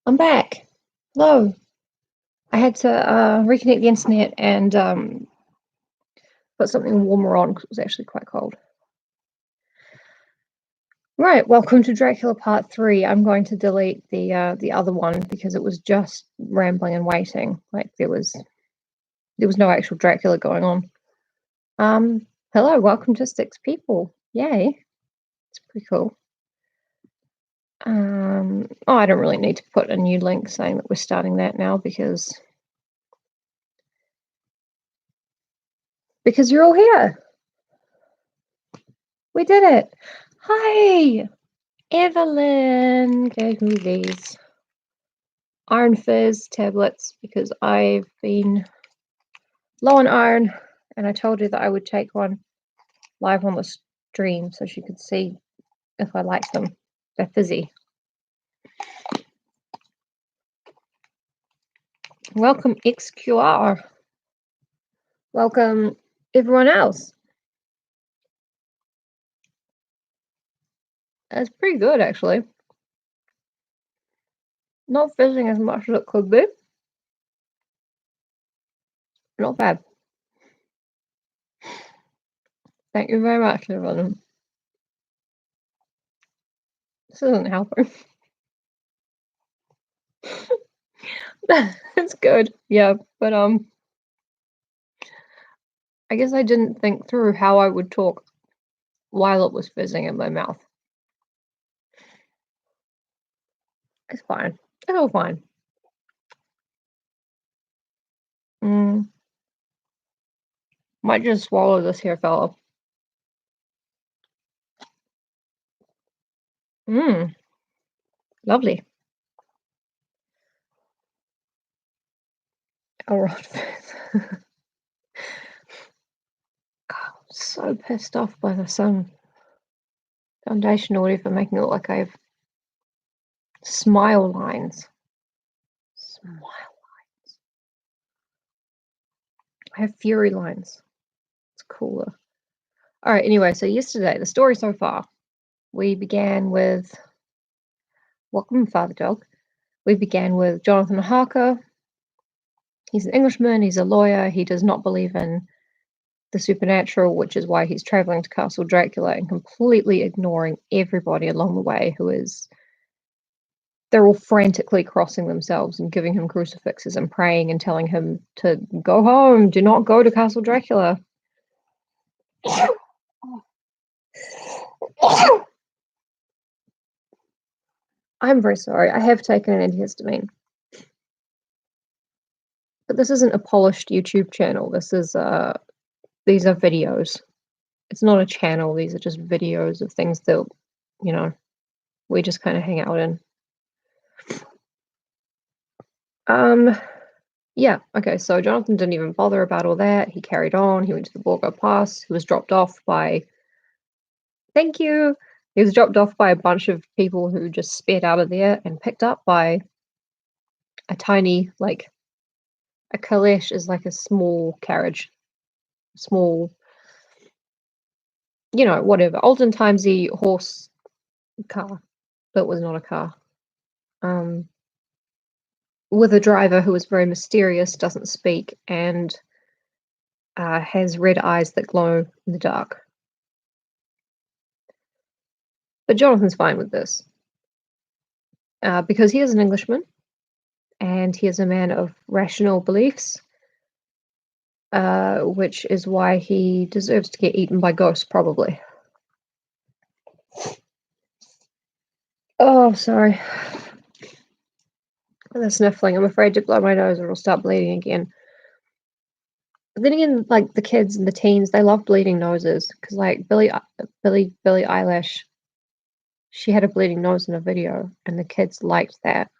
I'm back. Hello. I had to reconnect the internet and put something warmer on because it was actually quite cold. Right, welcome to Dracula Part 3. I'm going to delete the other one because it was just rambling and waiting. Like there was no actual Dracula going on. Hello, welcome to 6 people. Yay. It's pretty cool. I don't really need to put a new link saying that we're starting that now because you're all here. We did it. Hi, Evelyn gave me these Iron Fizz tablets because I've been low on iron and I told her that I would take one live on the stream so she could see if I liked them. They're fizzy. Welcome XQR. Welcome everyone else. That's pretty good actually. Not fizzing as much as it could be. Not bad. Thank you very much, everyone. This isn't helping. It's good, yeah, but I guess I didn't think through how I would talk while it was fizzing in my mouth. It's fine. It's all fine. Might just swallow this here, fella. Lovely. Alright. I'm so pissed off by the foundation or whatever, making it look like I have smile lines. Smile lines. I have fury lines. It's cooler. Alright, anyway, so yesterday, the story so far, we began with welcome, Father Dog. We began with Jonathan Harker. He's an Englishman, he's a lawyer, he does not believe in the supernatural, which is why he's traveling to Castle Dracula and completely ignoring everybody along the way they're all frantically crossing themselves and giving him crucifixes and praying and telling him to go home, do not go to Castle Dracula. I'm very sorry. I have taken an antihistamine. But this isn't a polished YouTube channel. This is these are videos. It's not a channel, these are just videos of things that, you know, we just kind of hang out in. Yeah, okay, so Jonathan didn't even bother about all that. He carried on, he went to the Borgo Pass, he was dropped off by thank you. He was dropped off by a bunch of people who just sped out of there and picked up by a tiny, like, a caleche is like a small carriage. Small, you know, whatever. Olden timesy horse car, but was not a car. With a driver who is very mysterious, doesn't speak, and has red eyes that glow in the dark. But Jonathan's fine with this. Because he is an Englishman, and he is a man of rational beliefs, which is why he deserves to get eaten by ghosts, probably. Oh, sorry. The sniffling. I'm afraid to blow my nose or it'll start bleeding again. But then again, like the kids and the teens, they love bleeding noses because, like Billie Eilish, she had a bleeding nose in a video, and the kids liked that.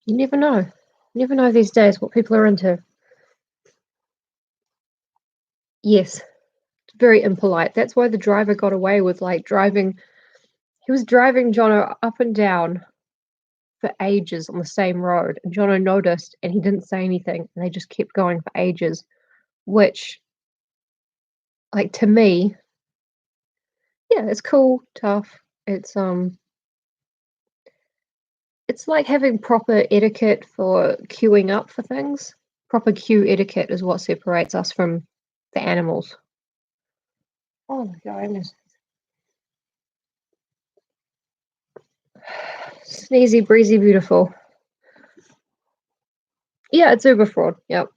You never know. You never know these days what people are into. Yes, it's very impolite. That's why the driver got away with like driving. He was driving Jono up and down for ages on the same road, and Jono noticed, and he didn't say anything, and they just kept going for ages, which, like, to me, yeah, it's cool, tough. It's It's like having proper etiquette for queuing up for things. Proper queue etiquette is what separates us from the animals. Oh my goodness. Sneezy, breezy, beautiful. Yeah, it's uber fraud. Yep.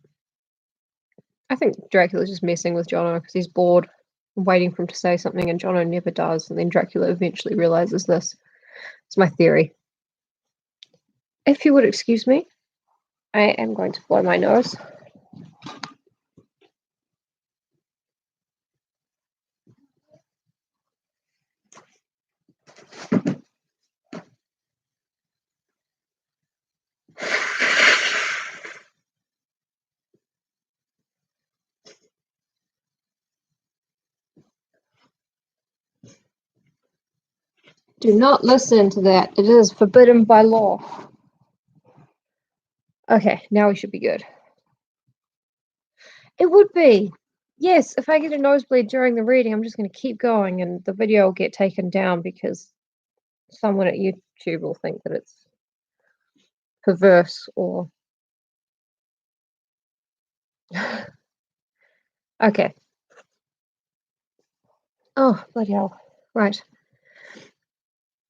I think Dracula's just messing with Jono because he's bored, waiting for him to say something, and Jono never does. And then Dracula eventually realizes this. It's my theory. If you would excuse me, I am going to blow my nose. Do not listen to that. It is forbidden by law. Okay, now we should be good. It would be. Yes, if I get a nosebleed during the reading, I'm just going to keep going and the video will get taken down because someone at YouTube will think that it's perverse or... Okay. Oh, bloody hell. Right.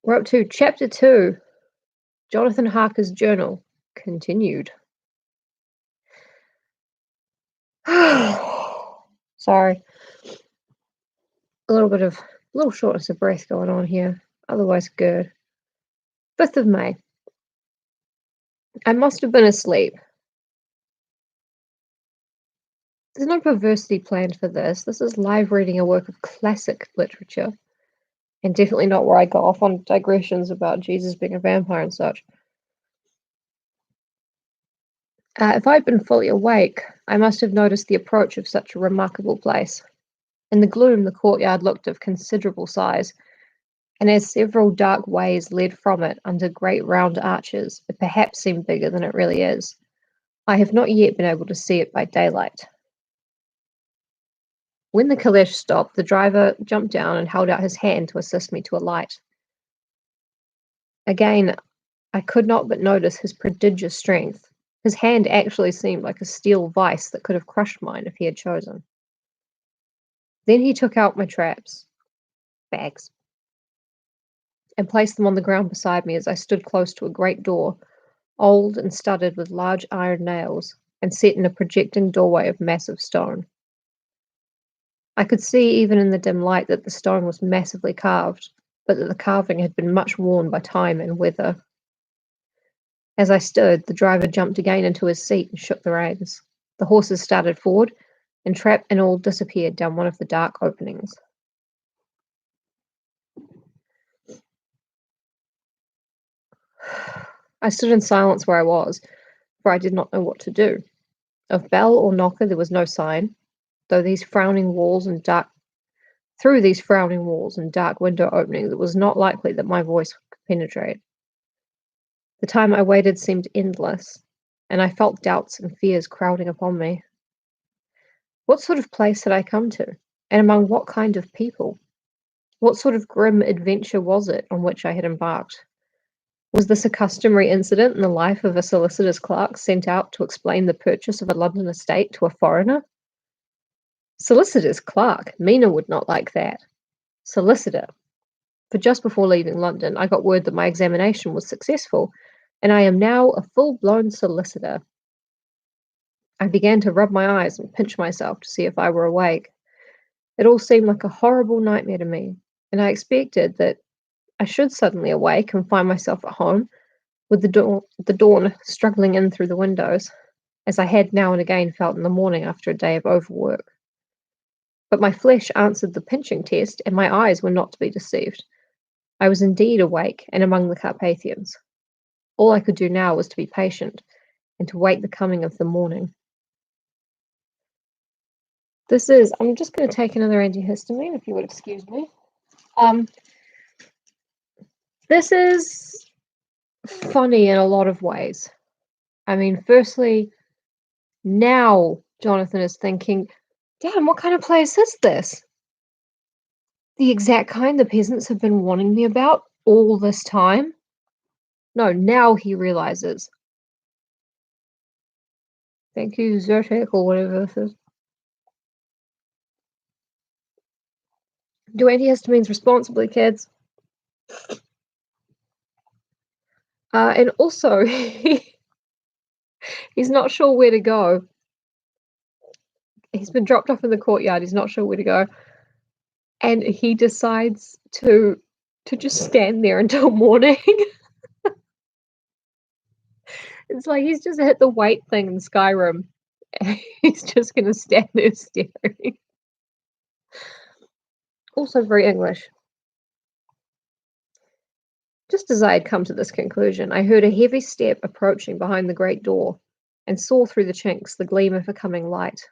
We're up to Chapter 2, Jonathan Harker's Journal, continued. Sorry. A little shortness of breath going on here. Otherwise good. 5th of May. I must have been asleep. There's no perversity planned for this. This is live reading a work of classic literature. And definitely not where I go off on digressions about Jesus being a vampire and such. If I'd been fully awake, I must have noticed the approach of such a remarkable place. In the gloom, the courtyard looked of considerable size, and as several dark ways led from it under great round arches, it perhaps seemed bigger than it really is. I have not yet been able to see it by daylight. When the caleche stopped, the driver jumped down and held out his hand to assist me to alight. Again, I could not but notice his prodigious strength. His hand actually seemed like a steel vice that could have crushed mine if he had chosen. Then he took out my bags, and placed them on the ground beside me as I stood close to a great door, old and studded with large iron nails, and set in a projecting doorway of massive stone. I could see even in the dim light that the stone was massively carved, but that the carving had been much worn by time and weather. As I stood, the driver jumped again into his seat and shook the reins. The horses started forward, and trap and all disappeared down one of the dark openings. I stood in silence where I was, for I did not know what to do. Of bell or knocker there was no sign, though through these frowning walls and dark window openings it was not likely that my voice could penetrate. The time I waited seemed endless, and I felt doubts and fears crowding upon me. What sort of place had I come to, and among what kind of people? What sort of grim adventure was it on which I had embarked? Was this a customary incident in the life of a solicitor's clerk sent out to explain the purchase of a London estate to a foreigner? Solicitor's clerk? Mina would not like that. Solicitor. For just before leaving London, I got word that my examination was successful, and I am now a full-blown solicitor. I began to rub my eyes and pinch myself to see if I were awake. It all seemed like a horrible nightmare to me, and I expected that I should suddenly awake and find myself at home, with the dawn struggling in through the windows, as I had now and again felt in the morning after a day of overwork. But my flesh answered the pinching test, and my eyes were not to be deceived. I was indeed awake and among the Carpathians. All I could do now was to be patient and to wait the coming of the morning. I'm just going to take another antihistamine, if you would excuse me. This is funny in a lot of ways. I mean, firstly, now Jonathan is thinking, damn, what kind of place is this? The exact kind the peasants have been warning me about all this time. No, now he realizes. Thank you, Zyrtec, or whatever this is. Do antihistamines responsibly, kids. And also, he's not sure where to go. He's been dropped off in the courtyard. He's not sure where to go. And he decides to just stand there until morning. It's like he's just hit the wait thing in Skyrim. He's just going to stand there staring. Also very English. Just as I had come to this conclusion, I heard a heavy step approaching behind the great door, and saw through the chinks the gleam of a coming light.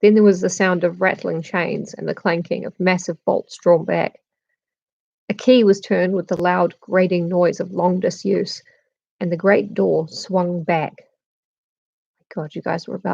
Then there was the sound of rattling chains and the clanking of massive bolts drawn back. A key was turned with the loud grating noise of long disuse, and the great door swung back. God, you guys were about